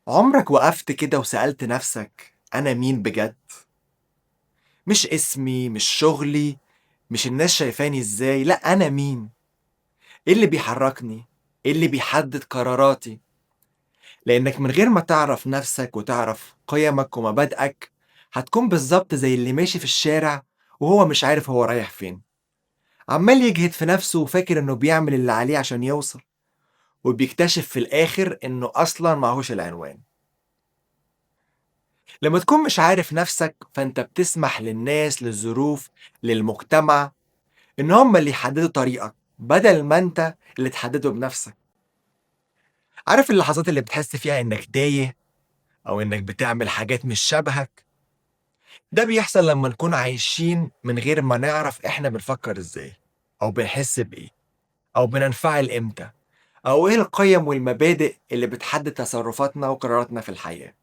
عمرك وقفت كده وسألت نفسك أنا مين بجد؟ مش اسمي، مش شغلي، مش الناس شايفاني إزاي، لأ أنا مين؟ إيه اللي بيحركني؟ إيه اللي بيحدد قراراتي؟ لأنك من غير ما تعرف نفسك وتعرف قيمك ومبادئك هتكون بالظبط زي اللي ماشي في الشارع وهو مش عارف هو رايح فين، عمال يجهد في نفسه وفاكر إنه بيعمل اللي عليه عشان يوصل، وبيكتشف في الآخر إنه أصلا معهوش العنوان. لما تكون مش عارف نفسك فأنت بتسمح للناس، للظروف، للمجتمع إن هم اللي يحددوا طريقك بدل ما أنت اللي تحدده بنفسك. عارف اللحظات اللي بتحس فيها إنك تايه أو إنك بتعمل حاجات مش شبهك؟ ده بيحصل لما نكون عايشين من غير ما نعرف إحنا بنفكر إزاي أو بنحس بإيه أو بننفعل إمتى أو إيه القيم والمبادئ اللي بتحدد تصرفاتنا وقراراتنا في الحياة.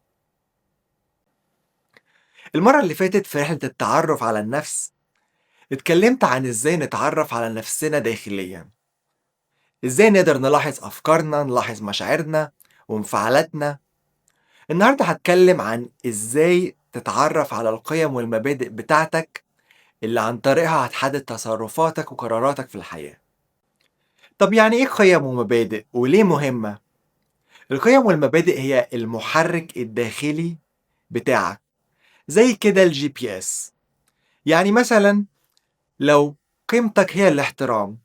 المرة اللي فاتت في رحلة التعرف على النفس اتكلمت عن إزاي نتعرف على نفسنا داخليا، إزاي نقدر نلاحظ أفكارنا، نلاحظ مشاعرنا وانفعالاتنا. النهاردة هتكلم عن إزاي تتعرف على القيم والمبادئ بتاعتك اللي عن طريقها هتحدد تصرفاتك وقراراتك في الحياة. طب يعني إيه قيم ومبادئ وليه مهمة؟ القيم والمبادئ هي المحرك الداخلي بتاعك، زي كده الجي بي اس. يعني مثلا لو قيمتك هي الاحترام،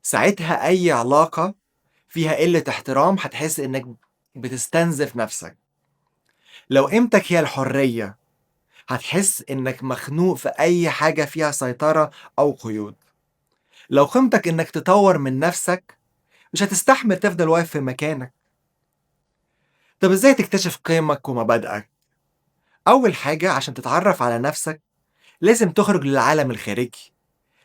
ساعتها أي علاقة فيها قلة احترام هتحس إنك بتستنزف نفسك. لو قيمتك هي الحرية هتحس إنك مخنوق في أي حاجة فيها سيطرة أو قيود. لو قيمتك إنك تطور من نفسك مش هتستحمل تفضل واقف في مكانك. طب إزاي تكتشف قيمك ومبادئك؟ أول حاجة عشان تتعرف على نفسك لازم تخرج للعالم الخارجي،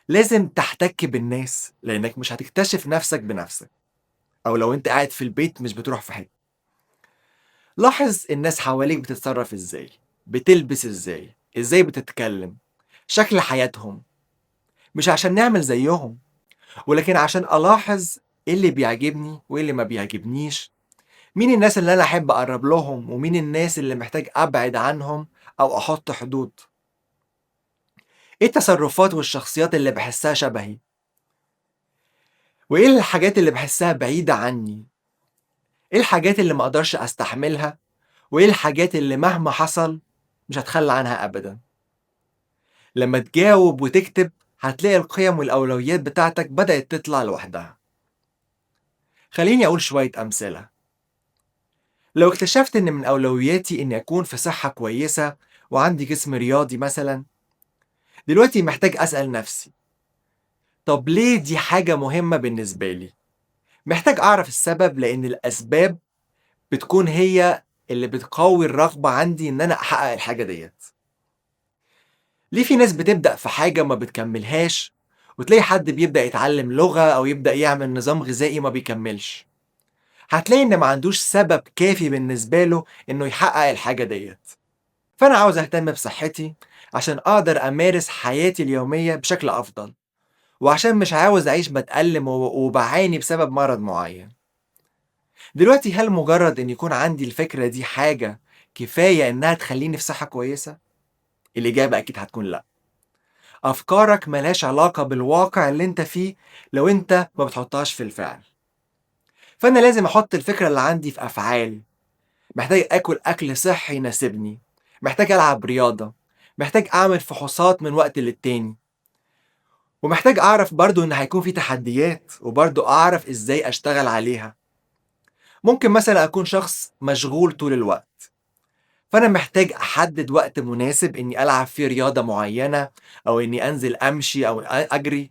لازم تحتك بالناس لأنك مش هتكتشف نفسك بنفسك، أو لو أنت قاعد في البيت مش بتروح في حتة. لاحظ الناس حواليك بتتصرف ازاي، بتلبس ازاي، ازاي بتتكلم، شكل حياتهم. مش عشان نعمل زيهم، ولكن عشان الاحظ ايه اللي بيعجبني وايه اللي ما بيعجبنيش، مين الناس اللي انا احب اقرب لهم ومين الناس اللي محتاج ابعد عنهم او احط حدود. ايه التصرفات والشخصيات اللي بحسها شبهي، وايه الحاجات اللي بحسها بعيدة عني، ايه الحاجات اللي ما اقدرش استحملها، وايه الحاجات اللي مهما حصل مش هتخلى عنها ابدا. لما تجاوب وتكتب هتلاقي القيم والأولويات بتاعتك بدأت تطلع لوحدها. خليني أقول شوية أمثلة. لو اكتشفت إن من أولوياتي إني أكون في صحة كويسة وعندي جسم رياضي مثلا، دلوقتي محتاج أسأل نفسي طب ليه دي حاجة مهمة بالنسبة لي؟ محتاج أعرف السبب، لأن الأسباب بتكون هي اللي بتقوي الرغبة عندي إن أنا أحقق الحاجة ديت. ليه في ناس بتبدأ في حاجة ما بتكملهاش، وتلاقي حد بيبدأ يتعلم لغة أو يبدأ يعمل نظام غذائي ما بيكملش؟ هتلاقي إن ما عندوش سبب كافي بالنسبة له إنه يحقق الحاجة ديت. فأنا عاوز أهتم بصحتي عشان أقدر أمارس حياتي اليومية بشكل أفضل، وعشان مش عاوز أعيش بتألم وبعاني بسبب مرض معين. دلوقتي هل مجرد إن يكون عندي الفكرة دي حاجة كفاية إنها تخليني في صحة كويسة؟ الإجابة أكيد هتكون لأ. أفكارك ملهاش علاقة بالواقع اللي أنت فيه لو أنت ما بتحطهاش في الفعل. فأنا لازم أحط الفكرة اللي عندي في أفعال. محتاج آكل أكل صحي يناسبني، محتاج ألعب رياضة، محتاج أعمل فحوصات من وقت للتاني، ومحتاج أعرف برضو إن هيكون في تحديات وبرضو أعرف إزاي أشتغل عليها. ممكن مثلا أكون شخص مشغول طول الوقت، فأنا محتاج أحدد وقت مناسب إني ألعب فيه رياضة معينة، أو إني أنزل أمشي أو أجري،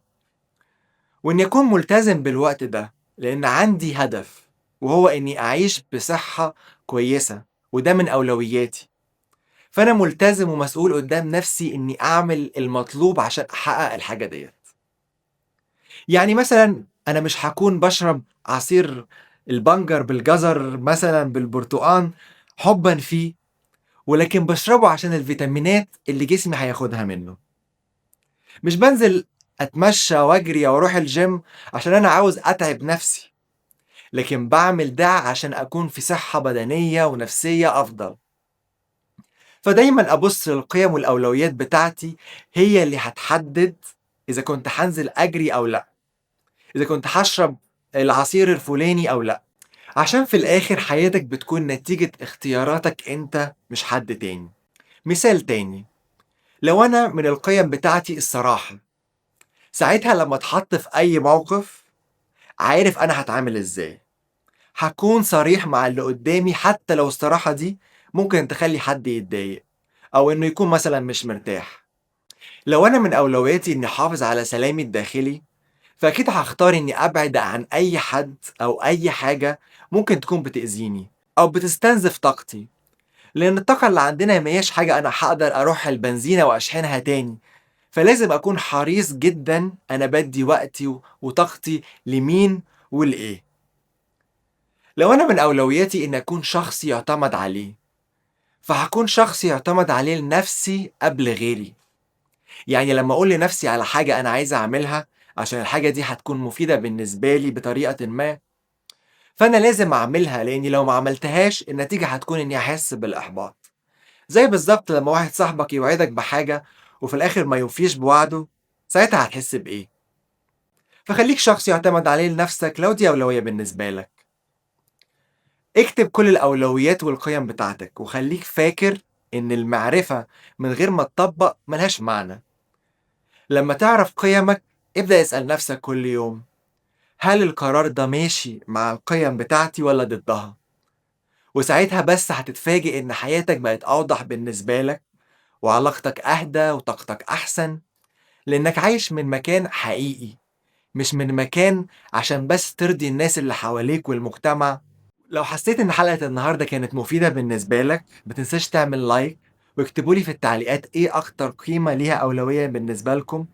وإني أكون ملتزم بالوقت ده لأن عندي هدف، وهو إني أعيش بصحة كويسة، وده من أولوياتي. فأنا ملتزم ومسؤول قدام نفسي إني أعمل المطلوب عشان أحقق الحاجة ديت. يعني مثلا أنا مش هكون بشرب عصير البنجر بالجزر مثلا بالبرتقان حبا فيه، ولكن بشربه عشان الفيتامينات اللي جسمي هياخدها منه. مش بنزل أتمشى وأجري أو أروح الجيم عشان أنا عاوز أتعب نفسي، لكن بعمل ده عشان أكون في صحة بدنية ونفسية أفضل. فدايما أبص للقيم والأولويات بتاعتي هي اللي هتحدد إذا كنت هنزل أجري أو لأ، إذا كنت هشرب العصير الفلاني أو لأ، عشان في الآخر حياتك بتكون نتيجة اختياراتك أنت مش حد تاني. مثال تاني، لو أنا من القيم بتاعتي الصراحة، ساعتها لما اتحط في أي موقف عارف أنا هتعامل إزاي. هكون صريح مع اللي قدامي حتى لو الصراحة دي ممكن تخلي حد يتضايق أو إنه يكون مثلا مش مرتاح. لو أنا من أولوياتي إني أحافظ على سلامي الداخلي، فأكيد هختار إني أبعد عن أي حد أو أي حاجة ممكن تكون بتأذيني أو بتستنزف طاقتي، لأن الطاقة اللي عندنا مهياش حاجة أنا هقدر أروح البنزينة وأشحنها تاني. فلازم أكون حريص جدا أنا بدي وقتي وطاقتي لمين ولإيه. لو أنا من أولوياتي إن أكون شخص يعتمد عليه، فهكون شخص يعتمد عليه لنفسي قبل غيري. يعني لما أقول لنفسي على حاجة أنا عايز أعملها عشان الحاجة دي هتكون مفيدة بالنسبة لي بطريقة ما، فأنا لازم أعملها، لأني لو ما عملتهاش النتيجة هتكون إني أحس بالإحباط. زي بالظبط لما واحد صاحبك يوعدك بحاجة وفي الآخر ما يوفيش بوعده، ساعتها هتحس بإيه؟ فخليك شخص يعتمد عليه لنفسك لو دي أولوية بالنسبة لك. اكتب كل الأولويات والقيم بتاعتك وخليك فاكر إن المعرفة من غير ما تطبق ملهاش معنى. لما تعرف قيمك ابدأ اسأل نفسك كل يوم، هل القرار ده ماشي مع القيم بتاعتي ولا ضدها؟ وساعتها بس هتتفاجئ إن حياتك بقت أوضح بالنسبة لك وعلاقتك أهدى وطاقتك أحسن، لأنك عايش من مكان حقيقي، مش من مكان عشان بس ترضي الناس اللي حواليك والمجتمع. لو حسيت إن حلقة النهاردة كانت مفيدة بالنسبة لك متنساش تعمل لايك واكتبولي في التعليقات إيه أكتر قيمة ليها أولوية بالنسبة لكم،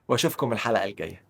وأشوفكم الحلقة الجاية.